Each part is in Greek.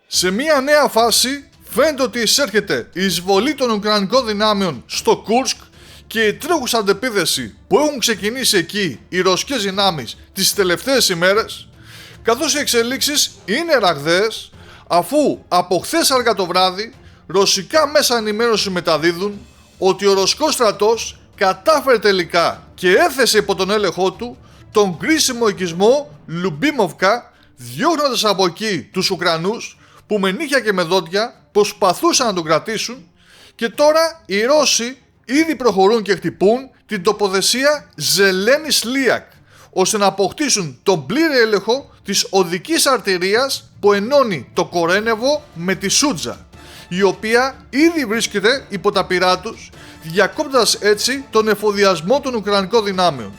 Σε μια νέα φάση φαίνεται ότι εισέρχεται η εισβολή των Ουκρανικών δυνάμεων στο Κούρσκ και η τρέχουσα αντεπίθεση που έχουν ξεκινήσει εκεί οι ρωσικές δυνάμεις τις τελευταίες ημέρες, καθώς οι εξελίξεις είναι ραγδαίες, αφού από χθες αργά το βράδυ ρωσικά μέσα ενημέρωση μεταδίδουν ότι ο ρωσικός στρατός κατάφερε τελικά και έθεσε υπό τον έλεγχό του τον κρίσιμο οικισμό Λουμπίμοβκα, διώχνοντας από εκεί τους Ουκρανούς που με νύχια και με δόντια προσπαθούσαν να τον κρατήσουν, και τώρα οι Ρώσοι ήδη προχωρούν και χτυπούν την τοποθεσία Ζελένη Σλίακ, ώστε να αποκτήσουν τον πλήρη έλεγχο της οδικής αρτηρίας που ενώνει το Κορένεβο με τη Σούτζα, η οποία ήδη βρίσκεται υπό τα πυρά τους, διακόπτοντας έτσι τον εφοδιασμό των Ουκρανικών δυνάμεων.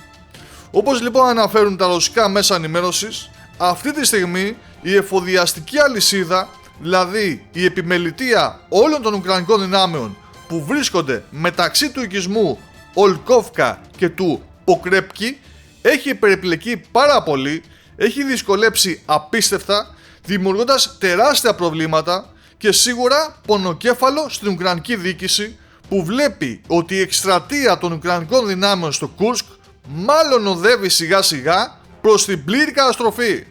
Όπως λοιπόν αναφέρουν τα ρωσικά μέσα ενημέρωσης, αυτή τη στιγμή η εφοδιαστική αλυσίδα, δηλαδή η επιμελητεία όλων των Ουκρανικών δυνάμεων που βρίσκονται μεταξύ του οικισμού Ολκόφκα και του Ποκρέπκι, έχει περιπλεκεί πάρα πολύ, έχει δυσκολέψει απίστευτα, δημιουργώντας τεράστια προβλήματα και σίγουρα πονοκέφαλο στην Ουκρανική διοίκηση, που βλέπει ότι η εκστρατεία των Ουκρανικών δυνάμεων στο Κούρσκ μάλλον οδεύει σιγά σιγά προς την πλήρη καταστροφή.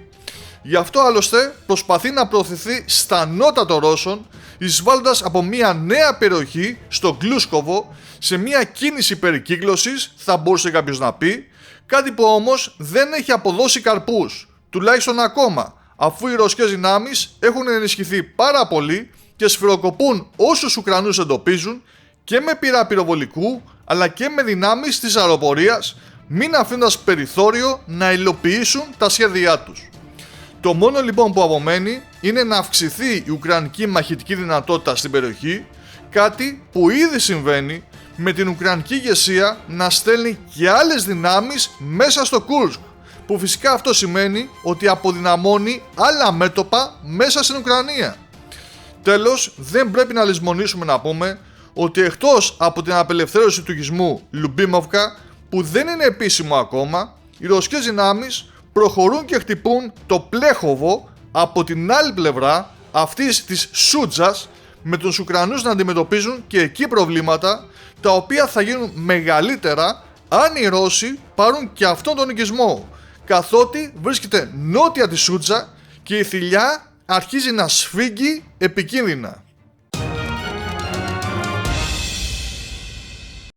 Γι' αυτό άλλωστε προσπαθεί να προωθηθεί στα νότα των Ρώσων, εισβάλλοντας από μια νέα περιοχή στο Γκλούσκοβο σε μια κίνηση περικύκλωσης, θα μπορούσε κάποιος να πει, κάτι που όμως δεν έχει αποδώσει καρπούς, τουλάχιστον ακόμα, αφού οι ρωσικές δυνάμεις έχουν ενισχυθεί πάρα πολύ και σφυροκοπούν όσους Ουκρανούς εντοπίζουν και με πυρά πυροβολικού αλλά και με δυνάμεις της αεροπορίας, μην αφήνοντας περιθώριο να υλοποιήσουν τα σχέδιά τους. Το μόνο λοιπόν που απομένει είναι να αυξηθεί η Ουκρανική μαχητική δυνατότητα στην περιοχή, κάτι που ήδη συμβαίνει, με την Ουκρανική ηγεσία να στέλνει και άλλες δυνάμεις μέσα στο Κούρσκ, που φυσικά αυτό σημαίνει ότι αποδυναμώνει άλλα μέτωπα μέσα στην Ουκρανία. Τέλος, δεν πρέπει να λησμονήσουμε να πούμε ότι εκτός από την απελευθέρωση του οικισμού Λουμπίμοβκα, που δεν είναι επίσημο ακόμα, οι ρωσικές δυνάμεις προχωρούν και χτυπούν το Πλέχοβο από την άλλη πλευρά αυτής της Σούτζας, με τους Ουκρανούς να αντιμετωπίζουν και εκεί προβλήματα, τα οποία θα γίνουν μεγαλύτερα αν οι Ρώσοι πάρουν και αυτόν τον οικισμό, καθότι βρίσκεται νότια της Σούτζα και η θηλιά αρχίζει να σφίγγει επικίνδυνα.